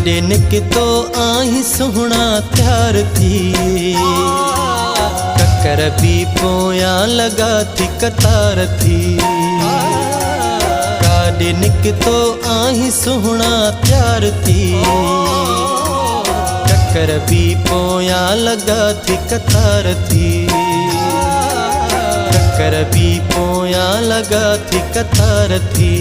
काॾे निकितो आहीं सुहिणा त्यार थी, ककर बि पोयां लॻा थी कतार थी। काॾे निकितो आहीं सुहिणा त्यार थी, ककर बि पोयां लॻा थी कतार थी। ककर बि पोयां लॻा थी कतार थी।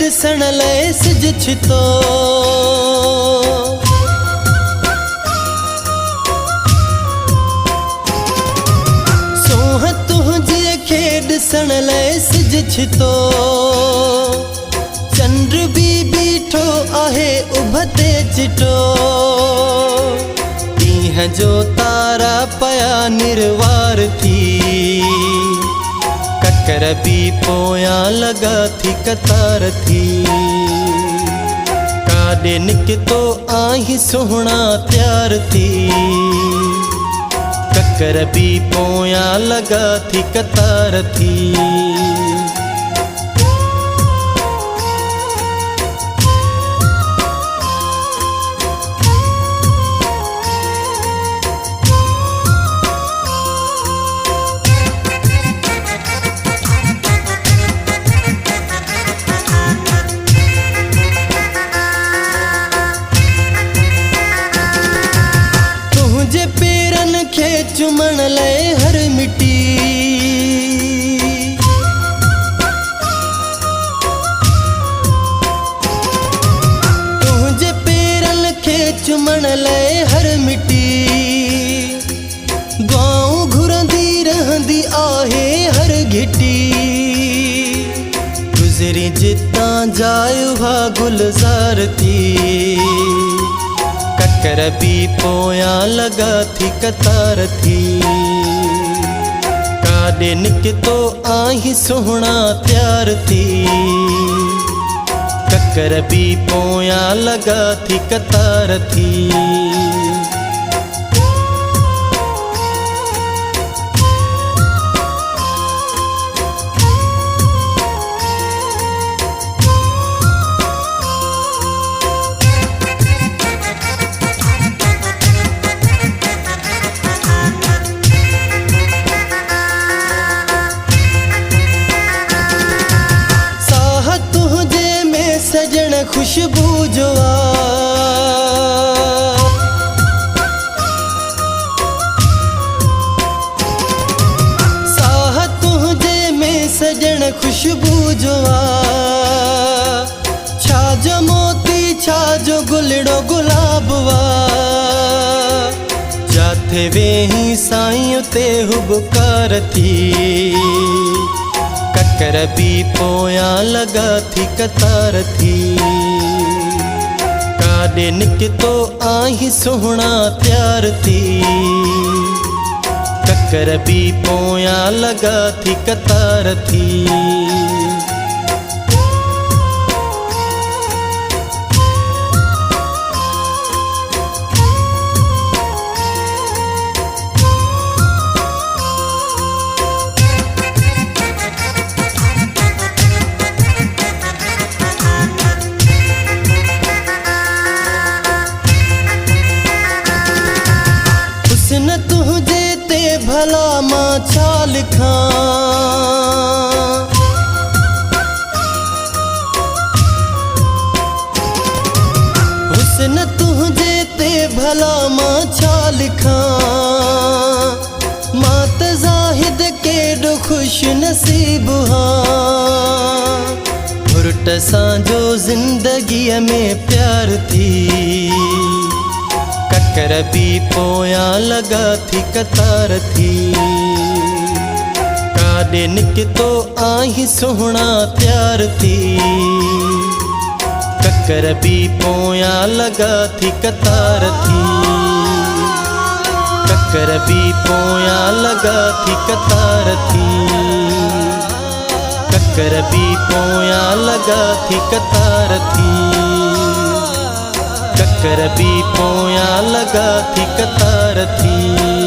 ॾिसण लाइ सिज छितो, सोह तुंहिंजे खे ॾिसण लाइ सिज छितो। चंड बि बीठो आहे उभते चिटो, ॾींहं जो तारा पया निर्वार थी। ककर बि पोयां लॻा थी कतार थी। काॾे निकितो आहीं सुहिणा त्यार थी, ककर बि पोयां लॻा थी कतार थी। खे चुमण लाइ हर मिटी, तुंहिंजे पेरनि खे चुमण लाइ हर मिटी। दुआऊं घुरंदी रहंदी आहे हर घिटी, गुज़री जितां जाइ उहा गुलज़ार थी। ककर बि पोयां लॻा थी कतार थी। काॾे निकितो आहीं सुहिणा त्यार थी, ककर बि पोयां लॻा थी कतार थी। सजण खुशबू जो साह तुंहिंजे में सजण खुशबू जो छाजो मोती छाजो गुलड़ो गुलाब वा। जाथे वेही साईं उते हुबकार थी। ककर बि पोयां लॻा थी कतार थी। काॾे निकितो आहीं सुहिणा त्यार थी, ककर बि पोयां लॻा थी कतार थी। हुस्न तुंहिंजे ते भला मां छा लिखां, हुस्न तुंहिंजे ते भला मां छा लिखां। मां त ज़ाहिद केॾो ख़ुश नसीब हां, घुरट सां जो ज़िंदगीअ में प्यार थी। ककर बि पोयां लॻा थी कतार थी। काॾे निकितो आहीं सुहिणा त्यार थी, ककर बि पोयां लॻा थी कतार थी। ककर भी पोया लगा थी कतार थी, ककर भी पोया लगा थी कतार थी, ककर भी पोया लगा थी कतार थी।